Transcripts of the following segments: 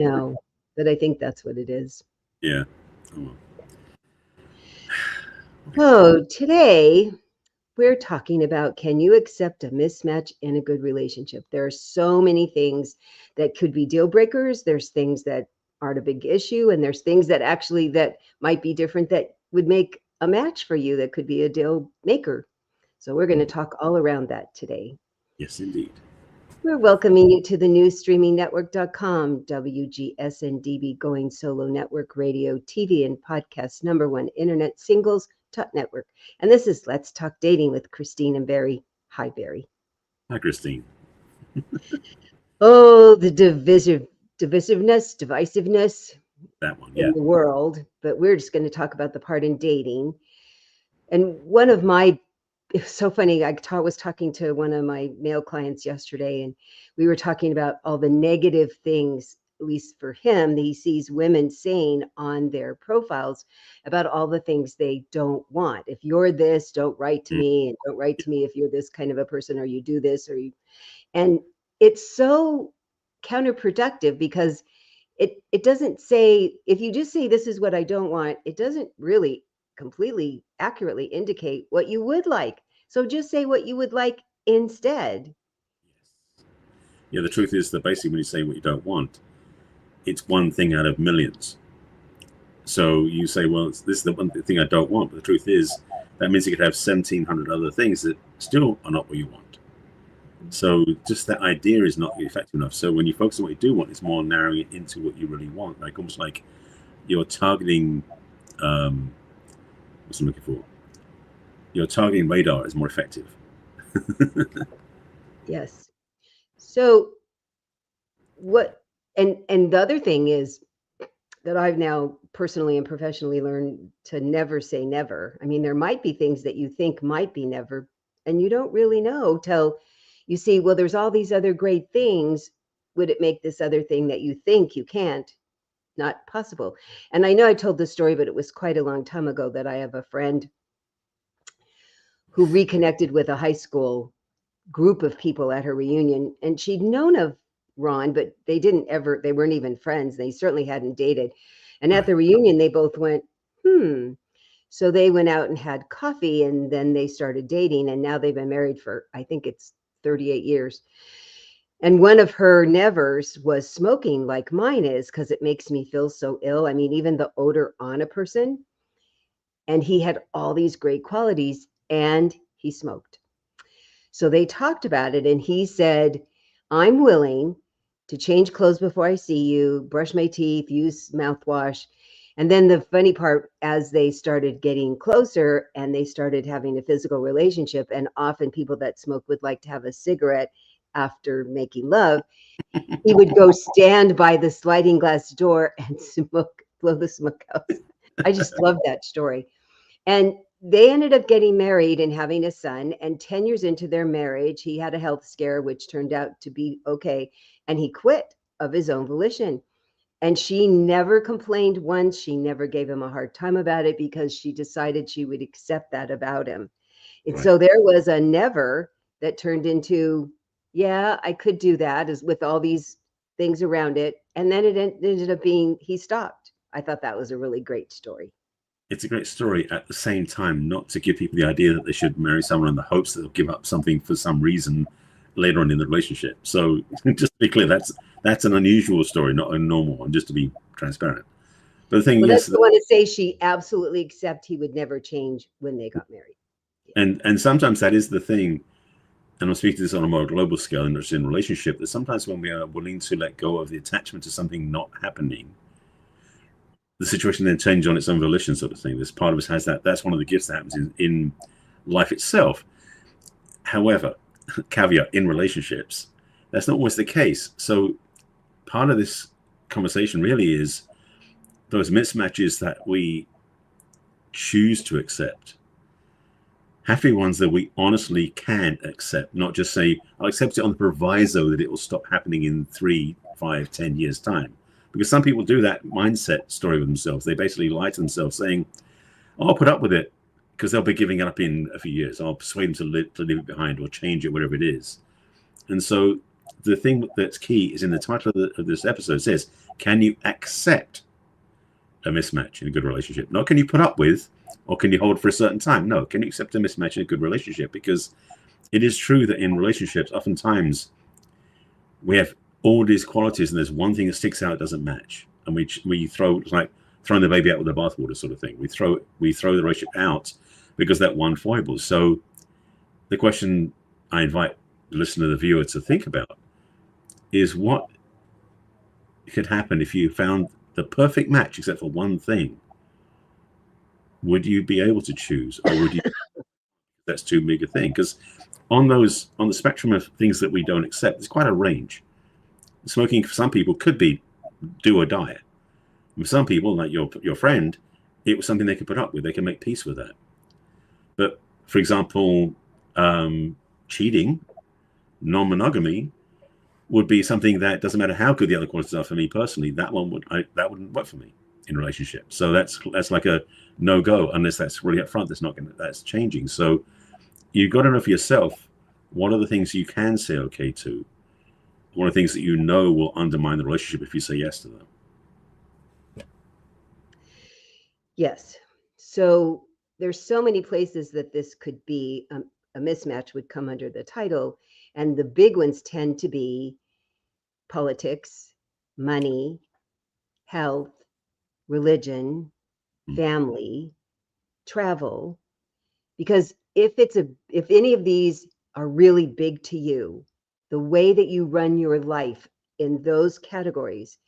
No, but I think that's what it is. Yeah. Oh, well. Oh, today we're talking about, can you accept a mismatch in a good relationship? There are so many things that could be deal breakers. There's things that aren't a big issue, and there's things that actually that might be different that would make a match for you that could be a deal maker. So we're going to talk all around that today. Yes, indeed. We're welcoming you to the newsstreamingnetwork.com, WGSN-DB Going Solo Network Radio, TV, and podcast #1 Internet Singles Network. And this is Let's Talk Dating with Christine and Barry. Hi, Barry. Hi, Christine. Oh, the divisiveness, That one, in yeah. the world. But we're just going to talk about the part in dating. And one of my, it was so funny. I was talking to one of my male clients yesterday, and we were talking about all the negative things, at least for him, that he sees women saying on their profiles about all the things they don't want. If you're this, don't write to me, and don't write to me if you're this kind of a person, or you do this, or you. And it's so counterproductive because it doesn't say, if you just say this is what I don't want, it doesn't really completely accurately indicate what you would like. So just say what you would like instead. Yeah, the truth is that basically when you say what you don't want, it's one thing out of millions. So you say, well, this is the one thing I don't want. But the truth is, that means you could have 1,700 other things that still are not what you want. So just that idea is not effective enough. So when you focus on what you do want, it's more narrowing it into what you really want. Like almost like you're targeting, what's I'm looking for? Your targeting radar is more effective. Yes. So what, and the other thing is that I've now personally and professionally learned to never say never. I mean, there might be things that you think might be never, and you don't really know till you see, well, there's all these other great things. Would it make this other thing that you think you can't not possible? And I know I told this story, but it was quite a long time ago, that I have a friend who reconnected with a high school group of people at her reunion, and she'd known of Ron, but they weren't even friends. They certainly hadn't dated. And at the reunion, they both went, So they went out and had coffee, and then they started dating, and now they've been married for, I think it's 38 years. And one of her nevers was smoking, like mine is, because it makes me feel so ill. I mean, even the odor on a person. And he had all these great qualities, and he smoked. So they talked about it, and he said, I'm willing to change clothes before I see you, brush my teeth, use mouthwash. And then the funny part, as they started getting closer and they started having a physical relationship, and often people that smoke would like to have a cigarette after making love, he would go stand by the sliding glass door and smoke, blow the smoke out. I just love that story. And they ended up getting married and having a son. And 10 years into their marriage, he had a health scare, which turned out to be okay. And he quit of his own volition. And she never complained once. She never gave him a hard time about it, because she decided she would accept that about him. And Right. so there was a never that turned into, yeah, I could do that, as with all these things around it. And then it ended up being, he stopped. I thought that was a really great story. It's a great story. At the same time, not to give people the idea that they should marry someone in the hopes that they'll give up something for some reason later on in the relationship. So just to be clear, that's an unusual story, not a normal one, just to be transparent. But the thing is, I want to say she absolutely accept he would never change when they got married. Yeah. And sometimes that is the thing, and I'm speaking to this on a more global scale and just in relationship, that sometimes when we are willing to let go of the attachment to something not happening, the situation then changes on its own volition, sort of thing. This part of us has that. That's one of the gifts that happens in life itself. However, caveat, in relationships, that's not always the case. So part of this conversation really is those mismatches that we choose to accept have to be ones that we honestly can accept, not just say, I'll accept it on the proviso that it will stop happening in 3, 5, 10 years' time. Because some people do that mindset story with themselves. They basically lie to themselves saying, oh, I'll put up with it because they'll be giving it up in a few years. I'll persuade them to leave it behind or change it, whatever it is. And so the thing that's key is in the title of this episode. It says, can you accept a mismatch in a good relationship? Not can you put up with, or can you hold for a certain time? No, can you accept a mismatch in a good relationship? Because it is true that in relationships, oftentimes we have all these qualities, and there's one thing that sticks out, doesn't match, and we throw, it's like throwing the baby out with the bathwater sort of thing. We throw the relationship out because that one foible. So the question I invite the listener, the viewer, to think about is what could happen if you found the perfect match except for one thing. Would you be able to choose, or would you? That's too big a thing, because on the spectrum of things that we don't accept, there's quite a range. Smoking for some people could be do or die. For some people, like your friend, it was something they could put up with. They can make peace with that. But for example, cheating, non-monogamy would be something that doesn't matter how good the other qualities are for me personally. That wouldn't work for me in a relationship. So that's like a no-go unless that's really upfront. That's changing. So you've got to know for yourself what are the things you can say okay to. What are the things that you know will undermine the relationship if you say yes to them. Yes. So there's so many places that this could be a mismatch would come under the title. And the big ones tend to be politics, money, health, religion, family, travel. Because if any of these are really big to you, the way that you run your life in those categories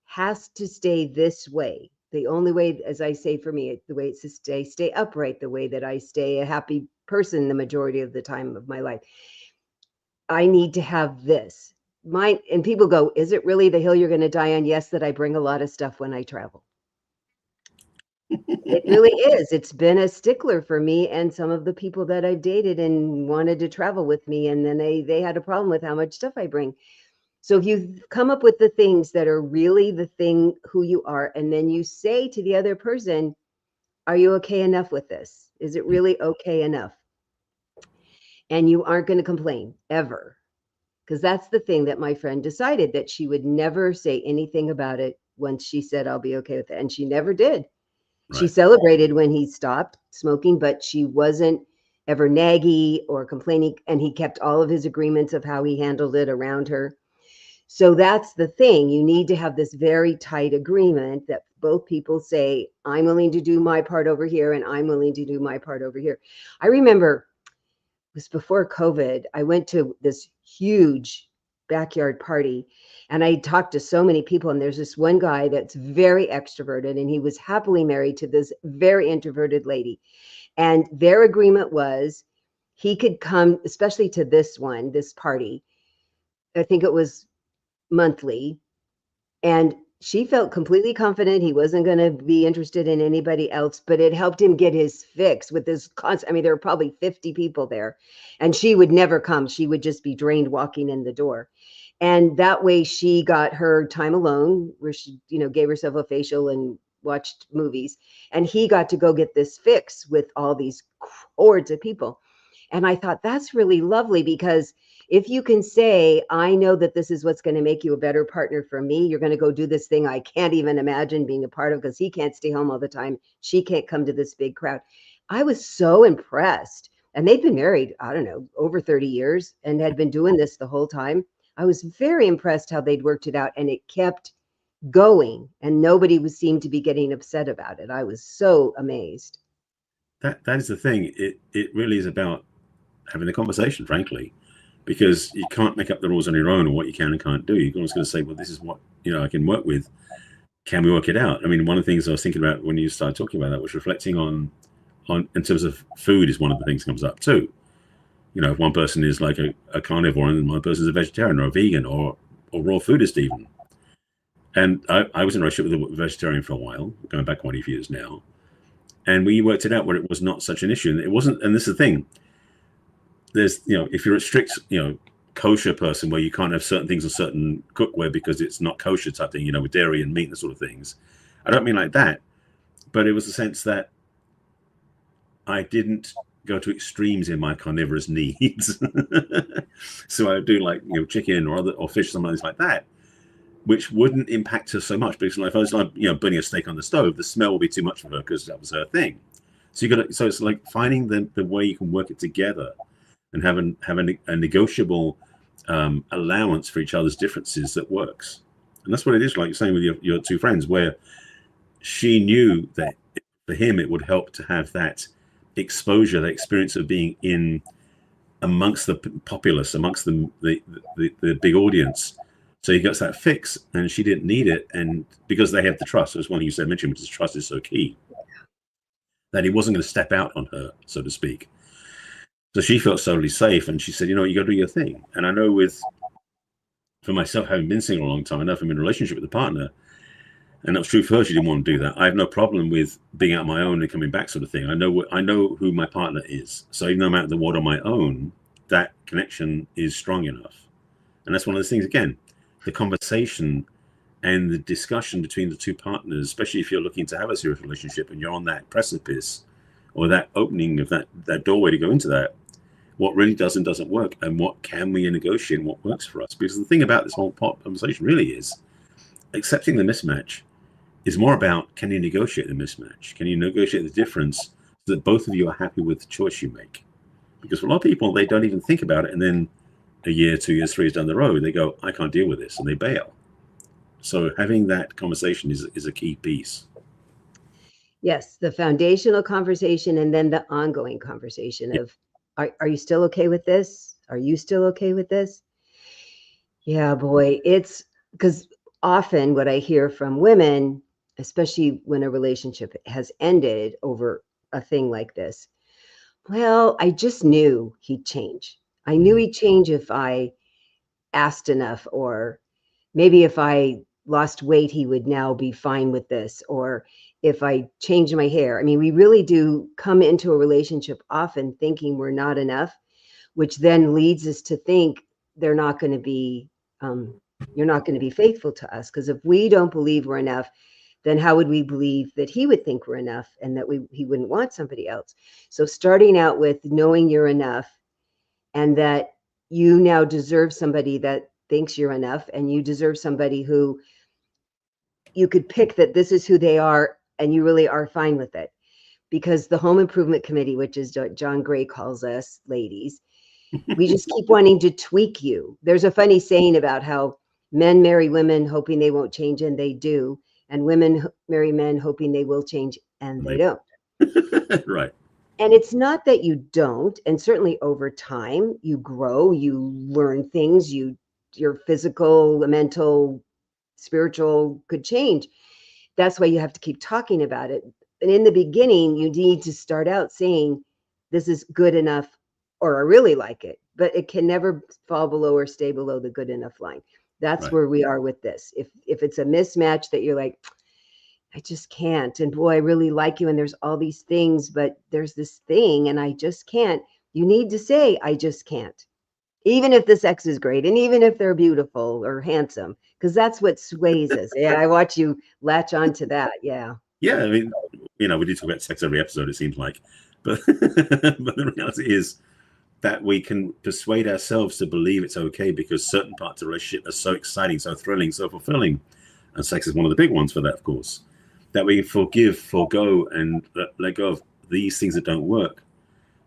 has to stay this way. The only way, as I say, for me, the way it's to stay upright, the way that I stay a happy person the majority of the time of my life. I need to have this. And people go, is it really the hill you're going to die on? Yes, that I bring a lot of stuff when I travel. It really is. It's been a stickler for me and some of the people that I've dated and wanted to travel with me. And then they had a problem with how much stuff I bring. So if you come up with the things that are really the thing who you are, and then you say to the other person, are you okay enough with this? Is it really okay enough? And you aren't going to complain ever. Because that's the thing that my friend decided, that she would never say anything about it once she said, I'll be okay with it. And she never did. Right. She celebrated when he stopped smoking, but she wasn't ever naggy or complaining. And he kept all of his agreements of how he handled it around her. So that's the thing. You need to have this very tight agreement that both people say, I'm willing to do my part over here and I'm willing to do my part over here. I remember it was before COVID. I went to this huge backyard party and I talked to so many people. And there's this one guy that's very extroverted and he was happily married to this very introverted lady. And their agreement was he could come, especially to this party. I think it was monthly, and she felt completely confident he wasn't going to be interested in anybody else, but it helped him get his fix with this constant. I mean, there were probably 50 people there and she would never come. She would just be drained walking in the door. And that way she got her time alone where she, gave herself a facial and watched movies. And he got to go get this fix with all these hordes of people. And I thought that's really lovely, because if you can say, I know that this is what's going to make you a better partner for me, you're going to go do this thing I can't even imagine being a part of because he can't stay home all the time. She can't come to this big crowd. I was so impressed. And they've been married, I don't know, over 30 years and had been doing this the whole time. I was very impressed how they'd worked it out, and it kept going and nobody seemed to be getting upset about it. I was so amazed. That is the thing. It really is about having a conversation, frankly, because you can't make up the rules on your own or what you can and can't do. You're always going to say, well, this is what I can work with. Can we work it out? I mean, one of the things I was thinking about when you started talking about that was reflecting on in terms of food is one of the things that comes up too. If one person is like a carnivore and one person is a vegetarian or a vegan or raw foodist even. And I was in a relationship with a vegetarian for a while, going back 20 years now. And we worked it out where it was not such an issue. And it wasn't, and this is the thing. There's, if you're a strict, kosher person where you can't have certain things or certain cookware because it's not kosher type thing, with dairy and meat and sort of things. I don't mean like that, but it was the sense that I didn't go to extremes in my carnivorous needs. So I do like, chicken or fish, something like that, which wouldn't impact her so much, because if I was like, burning a steak on the stove, the smell would be too much for her because that was her thing. So it's like finding the way you can work it together and have a negotiable allowance for each other's differences that works. And that's what it is, like you're saying with your two friends, where she knew that for him it would help to have that exposure, that experience of being in amongst the populace, amongst the big audience. So he gets that fix, and she didn't need it, and because they have the trust, that's one thing you mentioned, which is trust is so key, that he wasn't going to step out on her, so to speak. So she felt solely safe, and she said, you got to do your thing. And I know for myself, having been single a long time, I know if I'm in a relationship with a partner, and that's true for her, she didn't want to do that. I have no problem with being out on my own and coming back, sort of thing. I know who my partner is. So even though I'm out in the world on my own, that connection is strong enough. And that's one of those things, again, the conversation and the discussion between the two partners, especially if you're looking to have a serious relationship and you're on that precipice or that opening of that doorway to go into that, what really does and doesn't work, and what can we negotiate and what works for us. Because the thing about this whole conversation really is accepting the mismatch is more about, can you negotiate the mismatch? Can you negotiate the difference so that both of you are happy with the choice you make? Because for a lot of people, they don't even think about it. And then a year, 2 years, 3 years down the road, they go, I can't deal with this. And they bail. So having that conversation is a key piece. Yes, the foundational conversation and then the ongoing conversation of, are you still okay with this? Are you still okay with this? Yeah, boy, it's because often what I hear from women, especially when a relationship has ended over a thing like this, well, I just knew he'd change. I knew he'd change if I asked enough, or maybe if I lost weight, he would now be fine with this, or if I changed my hair. I mean, we really do come into a relationship often thinking we're not enough, which then leads us to think they're not going to be, you're not going to be faithful to us. Because if we don't believe we're enough, then how would we believe that he would think we're enough and that he wouldn't want somebody else? So starting out with knowing you're enough, and that you now deserve somebody that thinks you're enough, and you deserve somebody who you could pick that this is who they are and you really are fine with it. Because the home improvement committee, which is what John Gray calls us ladies, we just keep wanting to tweak you. There's a funny saying about how men marry women hoping they won't change, and they do, and women marry men hoping they will change, and they don't. Right. And it's not that you don't, and certainly over time you grow, you learn things, your physical, mental, spiritual could change. That's why you have to keep talking about it. And in the beginning, you need to start out saying, this is good enough, or I really like it, but it can never fall below or stay below the good enough line. That's Right. where we are with this. If it's a mismatch that you're like, I just can't, and boy, I really like you, and there's all these things, but there's this thing and I just can't. You need to say, I just can't. Even if the sex is great, and even if they're beautiful or handsome, because that's what sways us. Yeah, I watch you latch on to that. Yeah. Yeah, I mean, we do talk about sex every episode, it seems like. But but the reality is that we can persuade ourselves to believe it's okay because certain parts of a relationship are so exciting, so thrilling, so fulfilling. And sex is one of the big ones for that, of course. That we forgive, forego, and let go of these things that don't work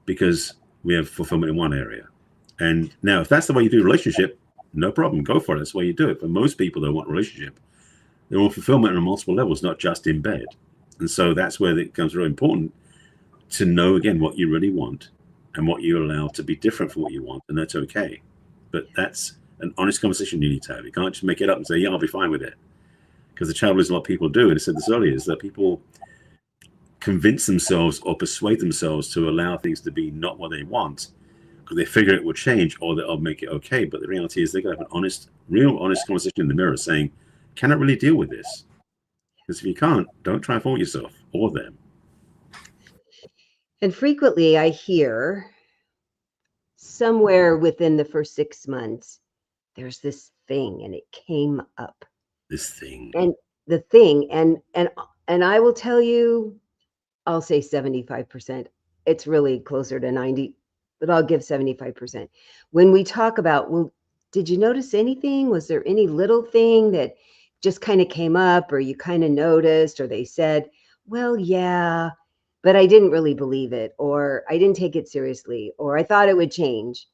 because we have fulfillment in one area. And now, if that's the way you do a relationship, no problem, go for it. That's the way you do it. But most people that want a relationship, they want fulfillment on multiple levels, not just in bed. And so that's where it becomes really important to know, again, what you really want and what you allow to be different from what you want. And that's okay. But that's an honest conversation you need to have. You can't just make it up and say, yeah, I'll be fine with it. Because the trouble is, a lot of people do, and I said this earlier, is that people convince themselves or persuade themselves to allow things to be not what they want because they figure it will change or that I'll make it okay. But the reality is, they got to have an real honest conversation in the mirror saying, can I really deal with this? Because if you can't, don't try and fool yourself or them. And frequently I hear somewhere within the first 6 months, there's this thing and it came up. This thing. And the thing, and I will tell you, I'll say 75%. it's really closer to 90, but I'll give 75%. When we talk about, well, did you notice anything? Was there any little thing that just kind of came up, or you kind of noticed, or they said, well, yeah, but I didn't really believe it, or I didn't take it seriously, or I thought it would change.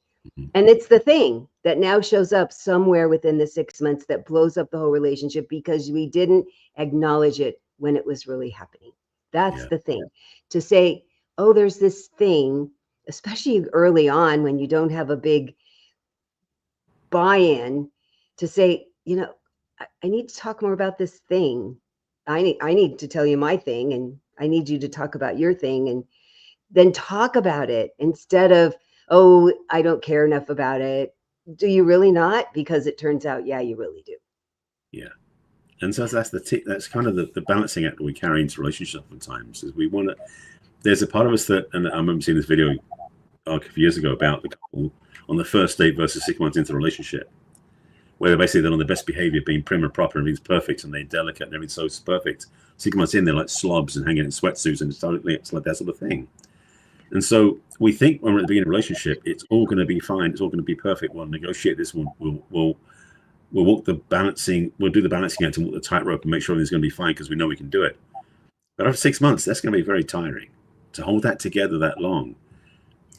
And it's the thing that now shows up somewhere within the 6 months that blows up the whole relationship because we didn't acknowledge it when it was really happening. That's the thing. To say, oh, there's this thing, especially early on when you don't have a big buy-in, to say, I need to talk more about this thing. I need to tell you my thing, and I need you to talk about your thing, and then talk about it instead of, oh, I don't care enough about it. Do you really not? Because it turns out, yeah, you really do. Yeah. And so that's kind of the balancing act that we carry into relationships oftentimes, is we want to, there's a part of us that, and I remember seeing this video a few years ago about the couple on the first date versus 6 months into the relationship, where they're basically on the best behavior, being prim and proper, everything's perfect, and they're delicate, and everything's so perfect. 6 months in, they're like slobs and hanging in sweatsuits, and it's like that sort of thing. And so we think when we're at the beginning of a relationship, it's all going to be fine, it's all going to be perfect. We'll negotiate this, we'll walk the balancing, we'll do the balancing act and walk the tightrope and make sure everything's going to be fine because we know we can do it. But after 6 months, that's going to be very tiring to hold that together that long.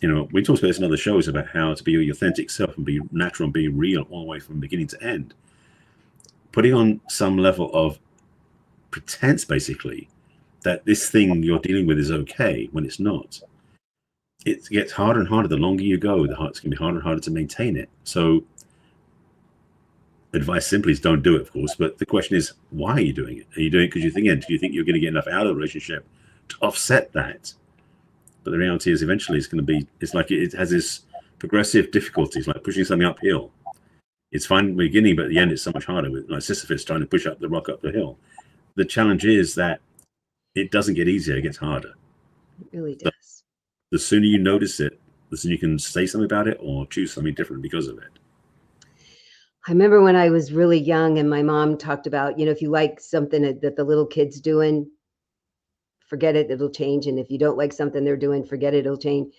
We talked about this in other shows about how to be your authentic self and be natural and be real all the way from beginning to end. Putting on some level of pretense, basically, that this thing you're dealing with is okay when it's not. It gets harder and harder. The longer you go, it's going to be harder and harder to maintain it. So advice simply is don't do it, of course. But the question is, why are you doing it? Are you doing it because you think, do you think you're going to get enough out of the relationship to offset that? But the reality is eventually it's like it has this progressive difficulties, like pushing something uphill. It's fine in the beginning, but at the end it's so much harder, with like Sisyphus trying to push up the rock up the hill. The challenge is that it doesn't get easier, it gets harder. It really does. So the sooner you notice it, the sooner you can say something about it or choose something different because of it. I remember when I was really young and my mom talked about, if you like something that the little kid's doing, forget it, it'll change. And if you don't like something they're doing, forget it, it'll change.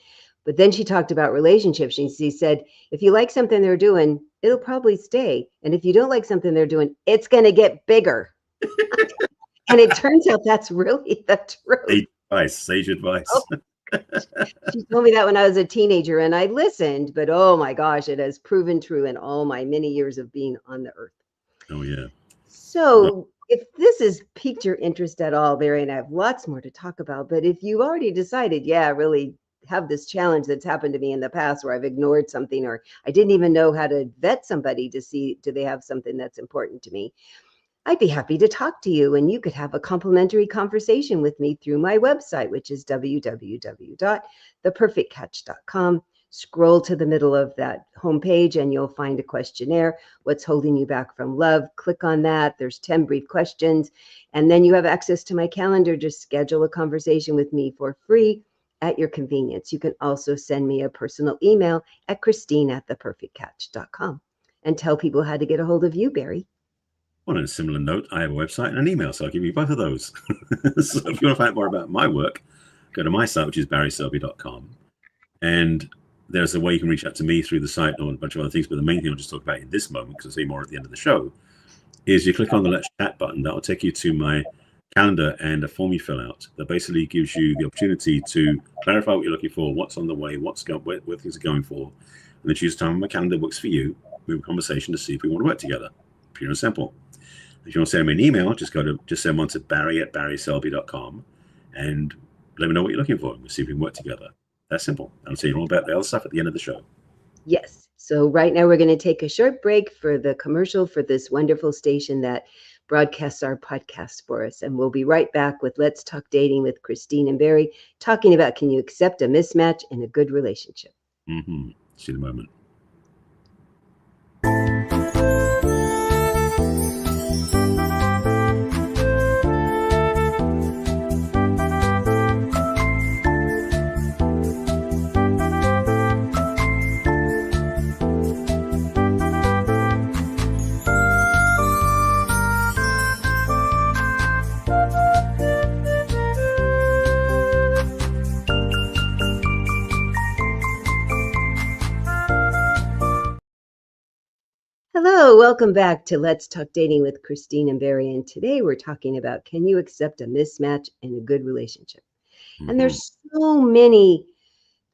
But then she talked about relationships. She said, if you like something they're doing, it'll probably stay. And if you don't like something they're doing, it's going to get bigger. And it turns out that's really the truth. Sage advice. Oh. She told me that when I was a teenager and I listened, but oh my gosh, it has proven true in all my many years of being on the earth. Oh, yeah. So if this has piqued your interest at all, Barry, and I have lots more to talk about, but if you already decided, yeah, I really have this challenge that's happened to me in the past where I've ignored something, or I didn't even know how to vet somebody to see, do they have something that's important to me? I'd be happy to talk to you, and you could have a complimentary conversation with me through my website, which is www.theperfectcatch.com. Scroll to the middle of that homepage and you'll find a questionnaire. What's holding you back from love? Click on that. There's 10 brief questions. And then you have access to my calendar. Just schedule a conversation with me for free at your convenience. You can also send me a personal email at christine@theperfectcatch.com and tell people how to get a hold of you, Barry. On a similar note, I have a website and an email, so I'll give you both of those. So if you want to find out more about my work, go to my site, which is barryselby.com. And there's a way you can reach out to me through the site or a bunch of other things. But the main thing I'll just talk about in this moment, because I'll say more at the end of the show, is you click on the Let's Chat button. That will take you to my calendar and a form you fill out that basically gives you the opportunity to clarify what you're looking for, what's on the way, where things are going for, and then choose a time on my calendar works for you. We have a conversation to see if we want to work together. Pure and simple. If you want to send me an email, just send one to barry@barryselby.com and let me know what you're looking for. And we'll see if we can work together. That's simple. I'll tell you all about the other stuff at the end of the show. Yes. So right now we're going to take a short break for the commercial for this wonderful station that broadcasts our podcast for us. And we'll be right back with Let's Talk Dating with Christine and Barry, talking about, can you accept a mismatch in a good relationship? Mm-hmm. See you in a moment. Hello, welcome back to Let's Talk Dating with Christine and Barry. And today we're talking about, can you accept a mismatch in a good relationship? And Mm-hmm. there's so many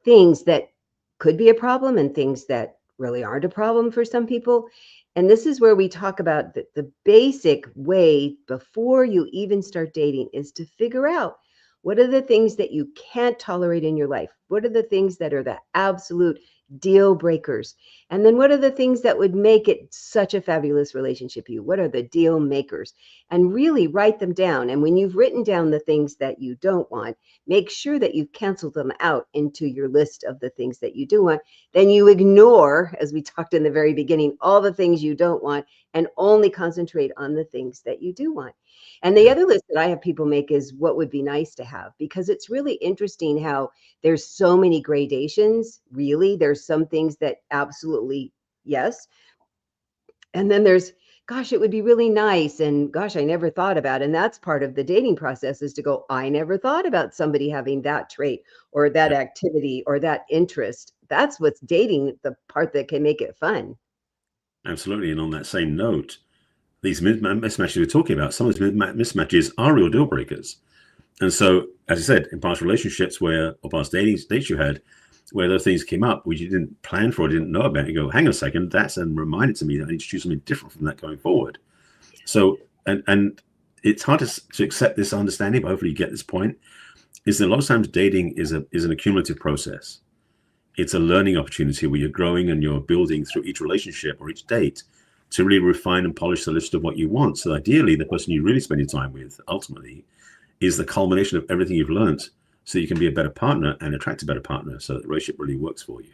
things that could be a problem and things that really aren't a problem for some people. And this is where we talk about the basic way before you even start dating is to figure out what are the things that you can't tolerate in your life? What are the things that are the absolute deal breakers? And then what are the things that would make it such a fabulous relationship for you? What are the deal makers? And really write them down. And when you've written down the things that you don't want, make sure that you've canceled them out into your list of the things that you do want. Then you ignore, as we talked in the very beginning, all the things you don't want and only concentrate on the things that you do want. And the Yeah, other list that I have people make is what would be nice to have, because it's really interesting how there's so many gradations. Really, there's some things that absolutely yes. And then there's, gosh, it would be really nice. And gosh, I never thought about. And that's part of the dating process is to go, I never thought about somebody having that trait or that yeah, activity or that interest. That's what's dating, the part that can make it fun. absolutely. And on that same note, these mismatches we're talking about, some of these mismatches are real deal breakers. And so, as I said, in past relationships or past dates you had, where those things came up, which you didn't plan for, didn't know about, you go, hang on a second, that's and reminded to me that I need to choose something different from that going forward. So, and it's hard to accept this understanding, but hopefully you get this point. Is that a lot of times dating is an accumulative process. It's a learning opportunity where you're growing and you're building through each relationship or each date to really refine and polish the list of what you want. So ideally, the person you really spend your time with ultimately is the culmination of everything you've learned so you can be a better partner and attract a better partner so that the relationship really works for you.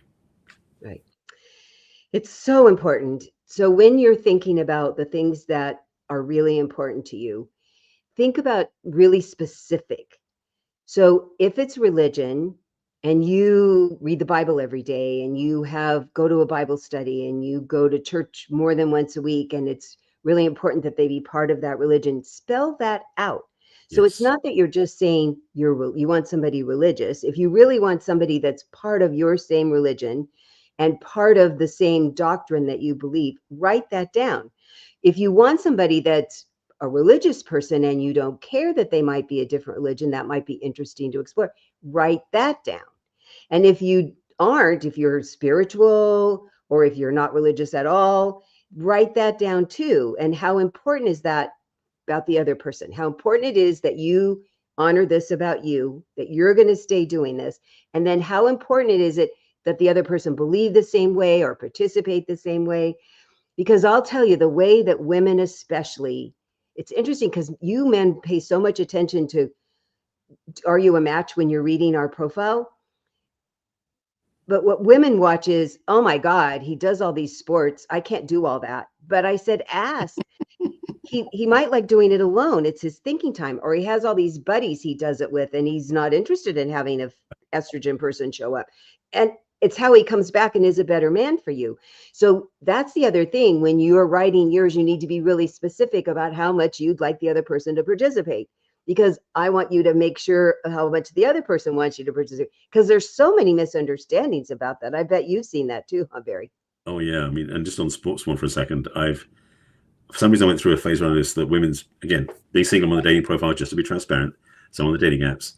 Right. It's so important. So when you're thinking about the things that are really important to you, think about really specific. So if it's religion and you read the Bible every day and you have go to a Bible study and you go to church more than once a week and it's really important that they be part of that religion, spell that out. So it's Yes. not that you're just saying you want somebody religious. If you really want somebody that's part of your same religion and part of the same doctrine that you believe, write that down. If you want somebody that's a religious person and you don't care that they might be a different religion, that might be interesting to explore. Write that down. And if you aren't, if you're spiritual or if you're not religious at all, write that down too. And how important is that about the other person? How important it is that you honor this about you, that you're going to stay doing this. And then how important it is it that the other person believe the same way or participate the same way. Because I'll tell you, the way that women, especially, it's interesting because you men pay so much attention to are you a match when you're reading our profile? But what women watch is, oh my God, he does all these sports. I can't do all that. But I said, ask. He might like doing it alone. It's his thinking time, or he has all these buddies he does it with, and he's not interested in having a estrogen person show up. And it's how he comes back and is a better man for you. So that's the other thing. When you're writing yours, you need to be really specific about how much you'd like the other person to participate. Because I want you to make sure how much the other person wants you to participate. Because there's so many misunderstandings about that. I bet you've seen that too, huh, Barry? Oh yeah. I mean, and just on sports one for a second, for some reason I went through a phase around this that women's again being single on the dating profile just to be transparent, so on the dating apps,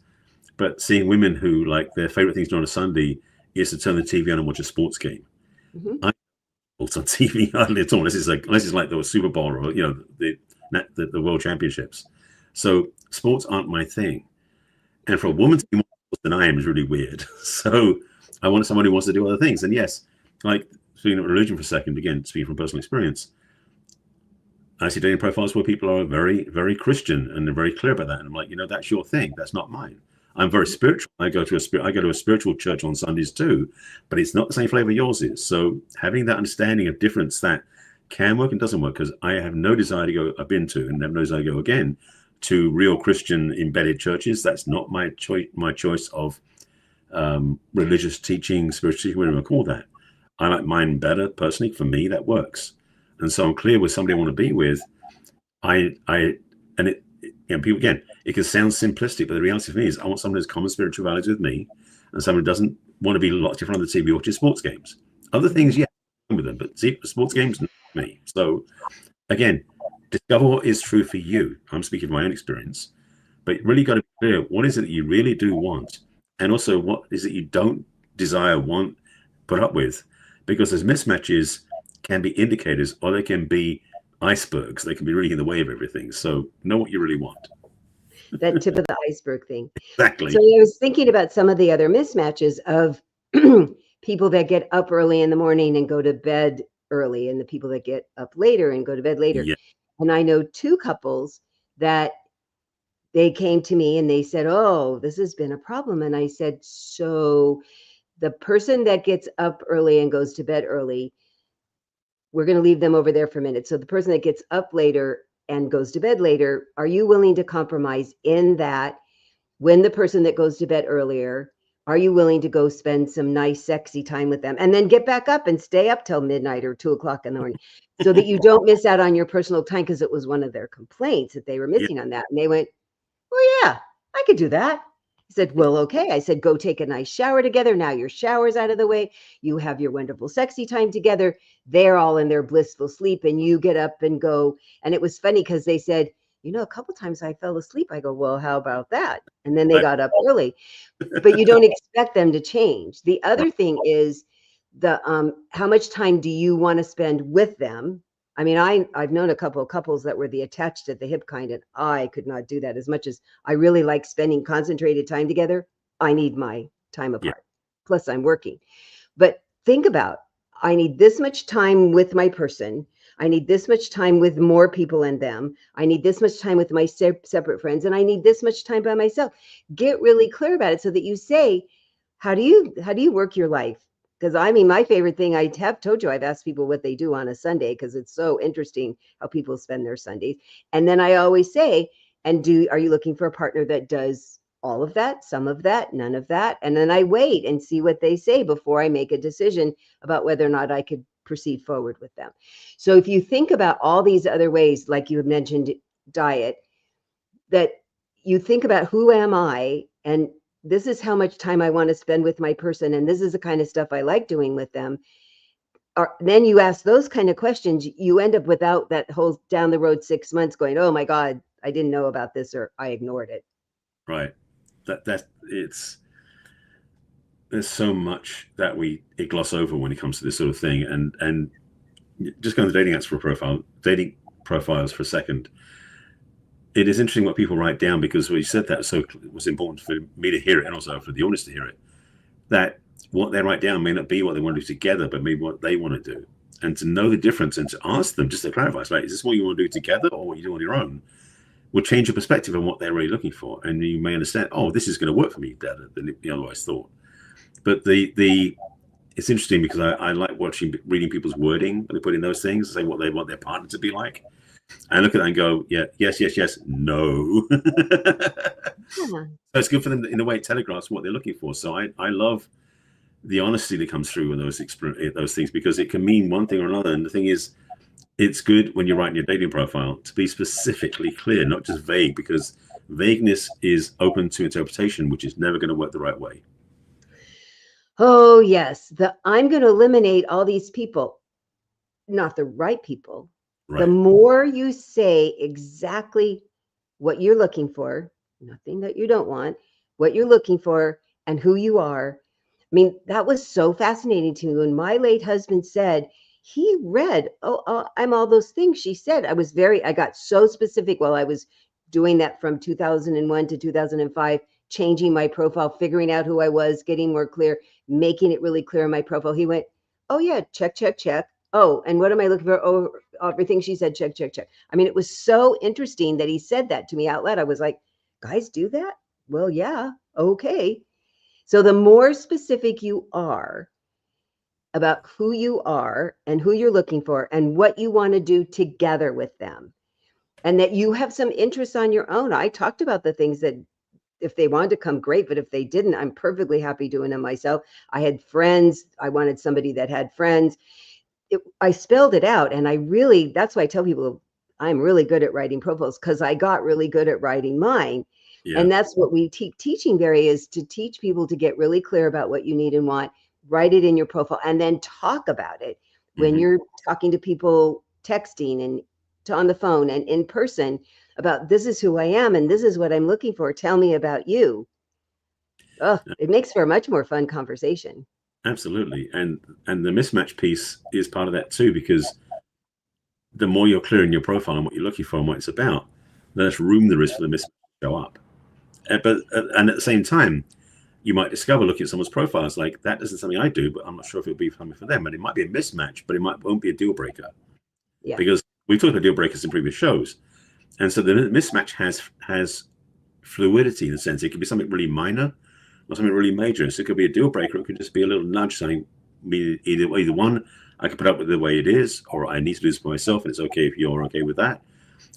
but seeing women who like their favorite things to do on a Sunday is to turn the TV on and watch a sports game. Mm-hmm. I watch on TV hardly at all unless it's like the Super Bowl or the World Championships. So sports aren't my thing, and for a woman to be more sports than I am is really weird. So I want someone who wants to do other things. And yes, like speaking of religion for a second, again speaking from personal experience, I see dating profiles where people are very, very Christian and they're very clear about that. And I'm like, that's your thing. That's not mine. I'm very spiritual. I go to a spiritual church on Sundays too, but it's not the same flavor yours is. So having that understanding of difference that can work and doesn't work, because I have no desire to go. I've been to and have no desire to go again to real Christian embedded churches. That's not my choice. My choice of religious teaching, spiritual teaching, whatever you call that. I like mine better personally. For me, that works. And so I'm clear with somebody I want to be with. And people again, it can sound simplistic, but the reality for me is I want someone who's common spiritual values with me, and someone who doesn't want to be locked in front of the TV watching sports games. Other Mm-hmm. things, yeah, with them, but see, sports games, no. me. So again, discover what is true for you. I'm speaking from my own experience, but really got to be clear, what is it that you really do want? And also what is it you don't desire, want, put up with? Because those mismatches can be indicators or they can be icebergs. They can be really in the way of everything. So know what you really want. That tip of the iceberg thing. So Exactly. I was thinking about some of the other mismatches of people that get up early in the morning and go to bed early, and the people that get up later and go to bed later. Yeah. And I know two couples that they came to me and they said, "Oh, this has been a problem." And I said, "So the person that gets up early and goes to bed early, we're going to leave them over there for a minute. So the person that gets up later and goes to bed later, are you willing to compromise in that when the person that goes to bed earlier, are you willing to go spend some nice, sexy time with them and then get back up and stay up till midnight or 2 o'clock in the morning so that you don't miss out on your personal time?" Because it was one of their complaints that they were Yeah. missing on that. And they went, "Oh, yeah, I could do that." I said, "Well, okay." I said, "Go take a nice shower together. Now your shower's out of the way. You have your wonderful, sexy time together. They're all in their blissful sleep, and you get up and go." And it was funny because they said, "A couple times I fell asleep." I go, "Well, how about that?" And then they Right. got up early, but you don't expect them to change. The Right. other thing is the how much time do you want to spend with them? I mean, I've known a couple of couples that were the attached at the hip kind, and I could not do that. As much as I really like spending concentrated time together, I need my time Yeah. apart. Plus, I'm working. But think about, I need this much time with my person. I need this much time with more people and them. I need this much time with my separate friends, and I need this much time by myself. Get really clear about it so that you say, how do you work your life? Because I mean, my favorite thing, I have told you, I've asked people what they do on a Sunday because it's so interesting how people spend their Sundays. And then I always say, and are you looking for a partner that does all of that, some of that, none of that? And then I wait and see what they say before I make a decision about whether or not I could proceed forward with them. So if you think about all these other ways, like you mentioned, diet, that you think about, who am I? And this is how much time I want to spend with my person. And this is the kind of stuff I like doing with them. Or then you ask those kind of questions, you end up without that whole down the road 6 months going, "Oh my God, I didn't know about this," or "I ignored it." Right. That it's there's so much that we gloss over when it comes to this sort of thing. And just going to dating apps for dating profiles for a second. It is interesting what people write down because what you said that so it was important for me to hear it and also for the audience to hear it. That what they write down may not be what they want to do together, but maybe what they want to do. And to know the difference and to ask them just to clarify, it's like, is this what you want to do together or what you do on your own? Will change your perspective on what they're really looking for. And you may understand, oh, this is going to work for me better than you otherwise thought. But the it's interesting because I like reading people's wording when they put in those things, say what they want their partner to be like. I look at that and go, yeah, yes, yes, yes, no. Yeah. So it's good for them in a way it telegraphs what they're looking for. So I love the honesty that comes through in those things because it can mean one thing or another. And the thing is, it's good when you're writing your dating profile to be specifically clear, not just vague, because vagueness is open to interpretation, which is never going to work the right way. Oh, yes. I'm going to eliminate all these people, not the right people. The Right. more you say exactly what you're looking for, nothing that you don't want, what you're looking for, and who you are. I mean, that was so fascinating to me when my late husband said he read, "Oh, I'm all those things she said." I got so specific while I was doing that from 2001 to 2005, changing my profile, figuring out who I was, getting more clear, making it really clear in my profile. He went, "Oh, yeah, check, check, check. Oh, and what am I looking for? Oh, everything she said, check, check, check." I mean, it was so interesting that he said that to me out loud. I was like, "Guys do that?" Well, yeah, okay. So the more specific you are about who you are and who you're looking for and what you want to do together with them, and that you have some interests on your own. I talked about the things that if they wanted to come, great, but if they didn't, I'm perfectly happy doing them myself. I had friends. I wanted somebody that had friends. I spelled it out, and that's why I tell people I'm really good at writing profiles, because I got really good at writing mine. Yeah. And that's what we teaching, Barry, is to teach people to get really clear about what you need and want, write it in your profile, and then talk about it when you're talking to people texting and on the phone and in person about this is who I am and this is what I'm looking for. Tell me about you. Oh, it makes for a much more fun conversation. Absolutely. And the mismatch piece is part of that too, because the more you're clear in your profile and what you're looking for and what it's about, the less room there is for the mismatch to show up. And at the same time, you might discover looking at someone's profiles like that isn't something I do, but I'm not sure if it'll be something for them. And it might be a mismatch, but won't be a deal breaker. Yeah. Because we've talked about deal breakers in previous shows. And so the mismatch has fluidity in the sense it could be something really minor or something really major. So it could be a deal breaker. It could just be a little nudge, something either one, I can put up with the way it is, or I need to do this for myself, and it's okay if you're okay with that.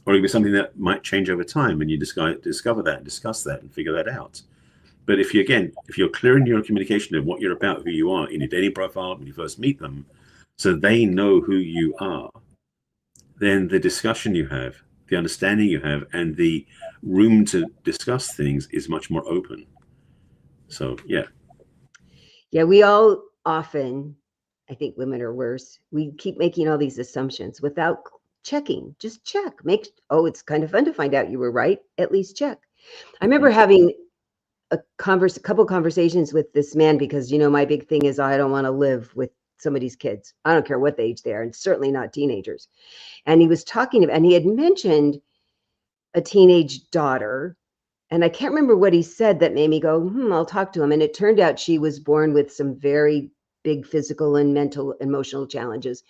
Or it could be something that might change over time, and you discover that and discuss that and figure that out. But if you're clear in your communication of what you're about, who you are in your dating profile when you first meet them, so they know who you are, then the discussion you have, the understanding you have, and the room to discuss things is much more open. So, yeah. Yeah, we all often, I think women are worse. We keep making all these assumptions without checking. Just check. It's kind of fun to find out you were right. At least check. I remember having a couple conversations with this man because, my big thing is I don't want to live with somebody's kids. I don't care what the age they are, and certainly not teenagers. And he was and he had mentioned a teenage daughter. And I can't remember what he said that made me go, I'll talk to him. And it turned out she was born with some very big physical and mental, emotional challenges.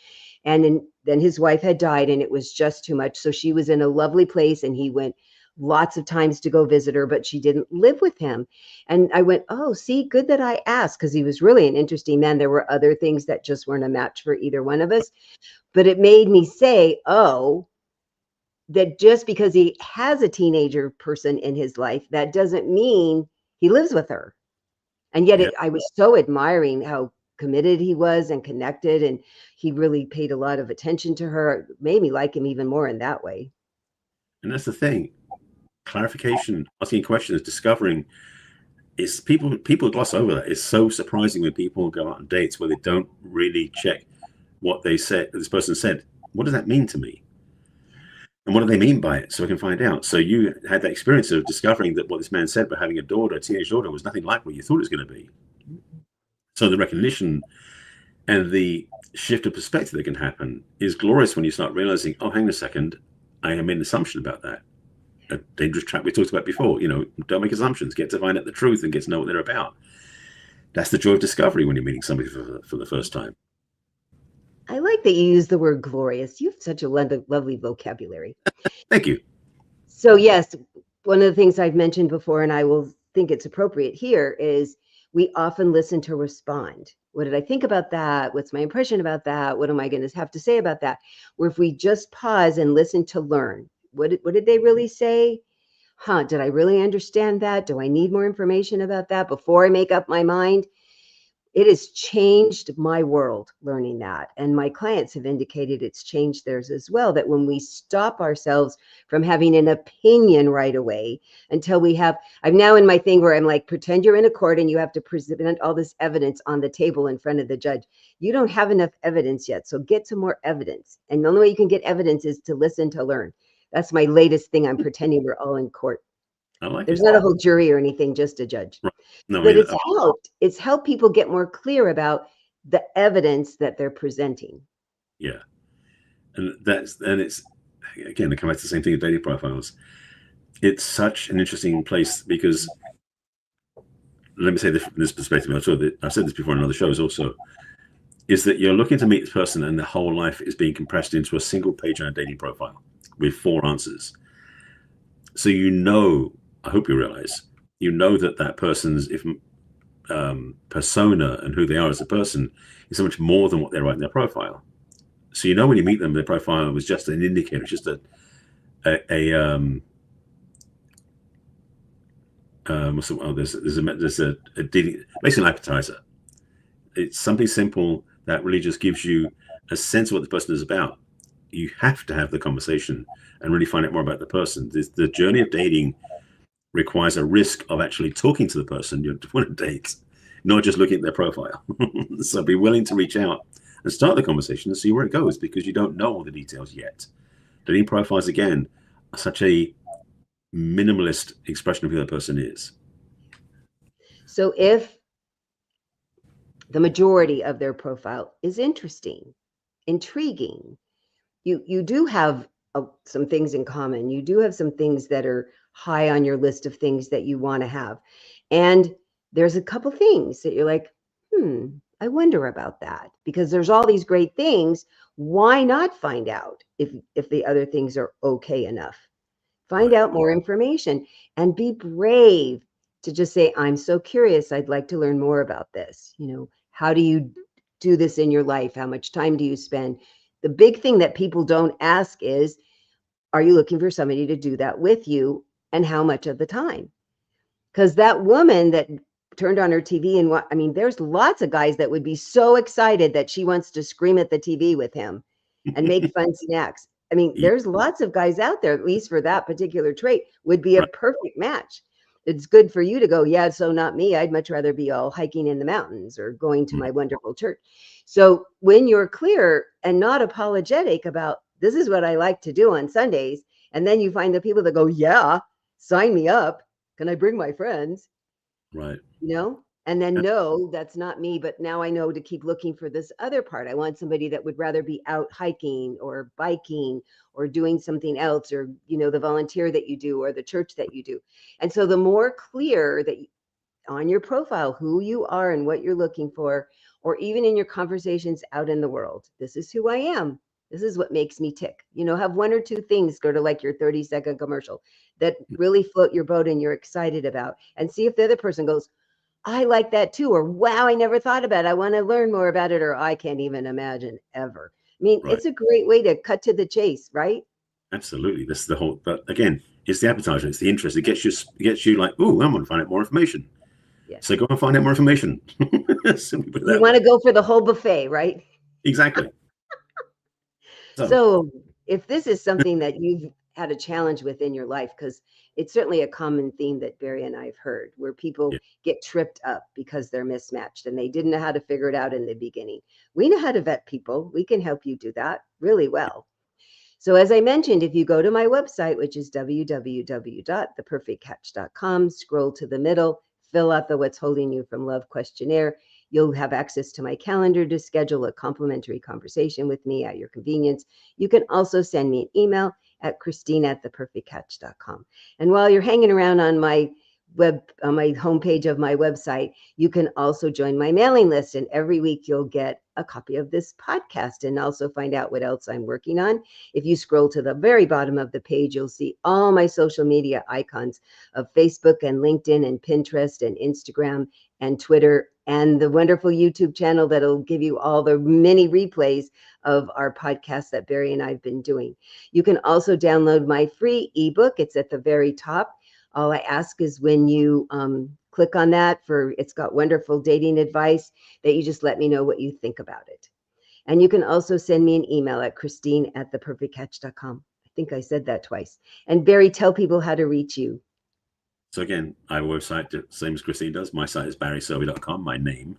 And then his wife had died and it was just too much. So she was in a lovely place and he went lots of times to go visit her, but she didn't live with him. And I went, oh, see, good that I asked, because he was really an interesting man. There were other things that just weren't a match for either one of us. But it made me say, that just because he has a teenager person in his life, that doesn't mean he lives with her. And yet I was so admiring how committed he was and connected, and he really paid a lot of attention to her. It made me like him even more in that way. And that's the thing. Clarification, asking questions, discovering is people gloss over that. It's so surprising when people go out on dates where they don't really check what they said. This person said, what does that mean to me? And what do they mean by it? So I can find out. So you had that experience of discovering that what this man said about having a teenage daughter, was nothing like what you thought it was going to be. So the recognition and the shift of perspective that can happen is glorious when you start realizing, oh, hang on a second, I made an assumption about that. A dangerous trap we talked about before. Don't make assumptions. Get to find out the truth and get to know what they're about. That's the joy of discovery when you're meeting somebody for the first time. I like that you use the word glorious. You have such a lovely vocabulary. Thank you. So yes, one of the things I've mentioned before, and I will think it's appropriate here, is we often listen to respond. What did I think about that? What's my impression about that? What am I going to have to say about that? Where if we just pause and listen to learn, what did they really say? Did I really understand that? Do I need more information about that before I make up my mind? It has changed my world learning that. And my clients have indicated it's changed theirs as well, that when we stop ourselves from having an opinion right away until I'm now in my thing where I'm like, pretend you're in a court and you have to present all this evidence on the table in front of the judge. You don't have enough evidence yet. So get some more evidence. And the only way you can get evidence is to listen, to learn. That's my latest thing. I'm pretending we're all in court. I like There's it. not a whole jury or anything, just a judge. Right. No, but it's helped people get more clear about the evidence that they're presenting. Yeah. And it's, again, to come back to the same thing with dating profiles. It's such an interesting place because, let me say this from this perspective, I've said this before in other shows also, is that you're looking to meet this person and their whole life is being compressed into a single page on a dating profile with 4 answers. So I hope you realize, that person's persona and who they are as a person is so much more than what they write in their profile. So when you meet them, their profile was just an indicator, just there's a basically an appetizer. It's something simple that really just gives you a sense of what the person is about. You have to have the conversation and really find out more about the person. The journey of dating requires a risk of actually talking to the person you want to date, not just looking at their profile. So be willing to reach out and start the conversation and see where it goes, because you don't know all the details yet. Dating profiles, again, are such a minimalist expression of who that person is. So if the majority of their profile is interesting, intriguing, you do have some things in common. You do have some things that are high on your list of things that you want to have. And there's a couple things that you're like, I wonder about that, because there's all these great things. Why not find out if the other things are okay enough? Find Right. out more information and be brave to just say, I'm so curious. I'd like to learn more about this. How do you do this in your life? How much time do you spend? The big thing that people don't ask is, are you looking for somebody to do that with you, and how much of the time? Because that woman that turned on her TV and there's lots of guys that would be so excited that she wants to scream at the TV with him and make fun snacks. Yeah, There's lots of guys out there, at least for that particular trait, would be a right. perfect match. It's good for you to go, yeah, so not me. I'd much rather be all hiking in the mountains or going to my wonderful church. So when you're clear and not apologetic about, this is what I like to do on Sundays, and then you find the people that go, yeah, sign me up. Can I bring my friends? Right. And then, no, that's not me. But now I know to keep looking for this other part. I want somebody that would rather be out hiking or biking or doing something else, or, the volunteer that you do or the church that you do. And so the more clear that on your profile, who you are and what you're looking for, or even in your conversations out in the world, this is who I am. This is what makes me tick. Have one or two things, go to like your 30-second commercial that really float your boat and you're excited about, and see if the other person goes, I like that too, or wow, I never thought about it. I want to learn more about it, or I can't even imagine ever. Right. It's a great way to cut to the chase, right? Absolutely. This is the whole, but again, it's the appetizer, it's the interest. It gets you like, oh, I'm going to find out more information. Yeah. So go and find out more information. Simply put it You that want way. to go for the whole buffet, right? Exactly. So, So if this is something that you've had a challenge with in your life, because it's certainly a common theme that Barry and I have heard, where people yeah, get tripped up because they're mismatched and they didn't know how to figure it out in the beginning. We know how to vet people. We can help you do that really well. So as I mentioned, if you go to my website, which is www.theperfectcatch.com, scroll to the middle, fill out the What's Holding You from Love questionnaire, you'll have access to my calendar to schedule a complimentary conversation with me at your convenience. You can also send me an email at christine@theperfectcatch.com. And while you're hanging around on my homepage of my website, you can also join my mailing list. And every week you'll get a copy of this podcast and also find out what else I'm working on. If you scroll to the very bottom of the page, you'll see all my social media icons of Facebook and LinkedIn and Pinterest and Instagram and Twitter, and the wonderful YouTube channel that'll give you all the mini replays of our podcasts that Barry and I've been doing. You can also download my free ebook. It's at the very top. All I ask is when you click on that, it's got wonderful dating advice, that you just let me know what you think about it. And you can also send me an email at christine@theperfectcatch.com. I think I said that twice. And Barry, tell people how to reach you. so again, I have a website, the same as Christine does. My site is barryselby.com, my name.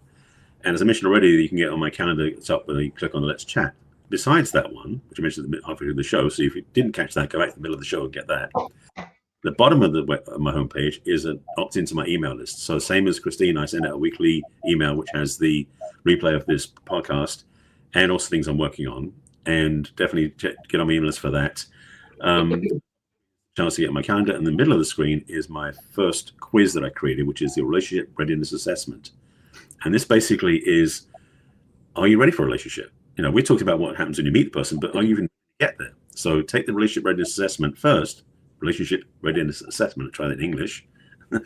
And as I mentioned already, you can get on my calendar at the top where you click on the Let's Chat. Besides that one, which I mentioned halfway through the show, so if you didn't catch that, go back to the middle of the show and get that. The bottom of my homepage is an opt into my email list. So same as Christine, I send out a weekly email which has the replay of this podcast and also things I'm working on. And definitely get on my email list for that. Chance to get my calendar. In the middle of the screen is my first quiz that I created, which is the relationship readiness assessment. And this basically is, are you ready for a relationship? We talked about what happens when you meet the person, but are you even get there? So take the relationship readiness assessment first. Relationship readiness assessment, try that in English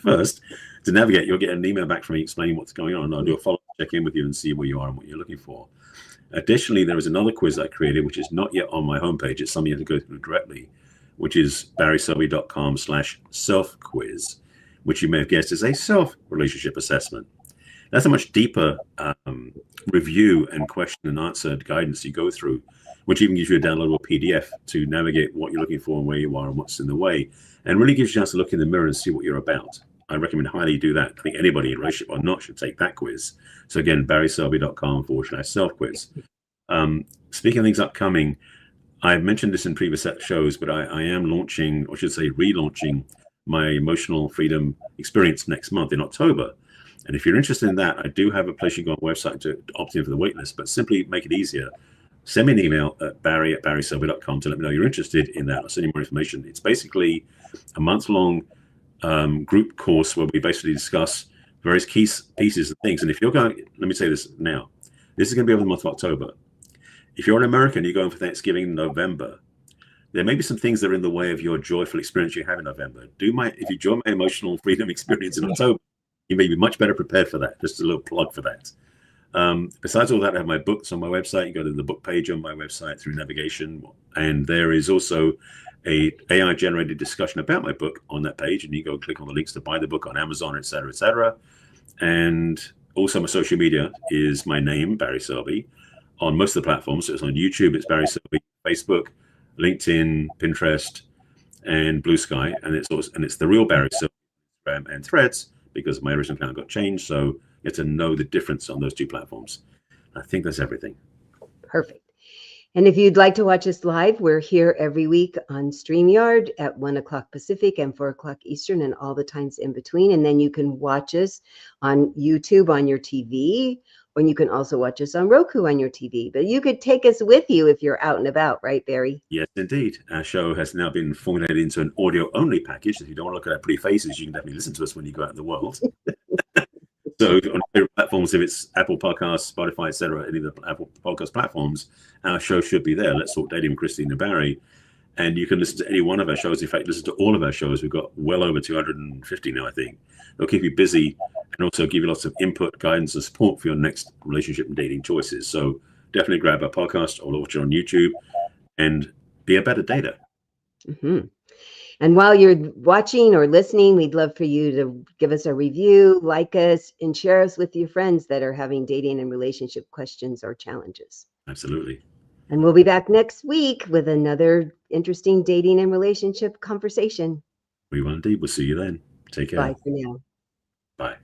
first. To navigate, you'll get an email back from me explaining what's going on. I'll do a follow-up check-in with you and see where you are and what you're looking for. Additionally, there is another quiz I created, which is not yet on my homepage. It's something you have to go through directly, which is barryselby.com/self-quiz, which you may have guessed is a self-relationship assessment. That's a much deeper review and question and answer guidance you go through, which even gives you a downloadable PDF to navigate what you're looking for and where you are and what's in the way, and really gives you a chance to look in the mirror and see what you're about. I recommend highly you do that. I think anybody in a relationship or not should take that quiz. So again, barryselby.com/self-quiz. Speaking of things upcoming, I've mentioned this in previous shows, but I am launching, or should say relaunching, my emotional freedom experience next month in October. And if you're interested in that, I do have a place you can go on the website to opt in for the waitlist, but simply make it easier. Send me an email at barry@barryselby.com to let me know you're interested in that. I'll send you more information. It's basically a month-long group course where we basically discuss various key pieces and things. And if you're going, let me say this now, this is going to be over the month of October. If you're an American, you're going for Thanksgiving in November, there may be some things that are in the way of your joyful experience you have in November. If you join my emotional freedom experience in October, you may be much better prepared for that. Just a little plug for that. Besides all that, I have my books on my website. You go to the book page on my website through navigation, and there is also a AI generated discussion about my book on that page, and you go click on the links to buy the book on Amazon, etc., etc. And also my social media is my name, Barry Selby, on most of the platforms. So it's on YouTube, it's Barry Selby, Facebook, LinkedIn, Pinterest, and Blue Sky, and it's the real Barry Selby, Instagram and Threads, because my original account got changed. So you have to know the difference on those two platforms. I think that's everything. Perfect. And if you'd like to watch us live, we're here every week on StreamYard at 1 o'clock Pacific and 4 o'clock Eastern and all the times in between. And then you can watch us on YouTube on your TV, or you can also watch us on Roku on your TV. But you could take us with you if you're out and about, right, Barry? Yes, indeed. Our show has now been formulated into an audio-only package. If you don't want to look at our pretty faces, you can definitely listen to us when you go out in the world. So on favorite platforms, if it's Apple Podcasts, Spotify, etc., any of the Apple Podcast platforms, our show should be there. Let's Talk Dating with Christine and Barry. And you can listen to any one of our shows. In fact, listen to all of our shows. We've got well over 250 now, I think. They'll keep you busy and also give you lots of input, guidance, and support for your next relationship and dating choices. So definitely grab our podcast or watch it on YouTube and be a better dater. Mm-hmm. And while you're watching or listening, we'd love for you to give us a review, like us, and share us with your friends that are having dating and relationship questions or challenges. Absolutely. And we'll be back next week with another interesting dating and relationship conversation. We will indeed. We'll see you then. Take care. Bye for now. Bye.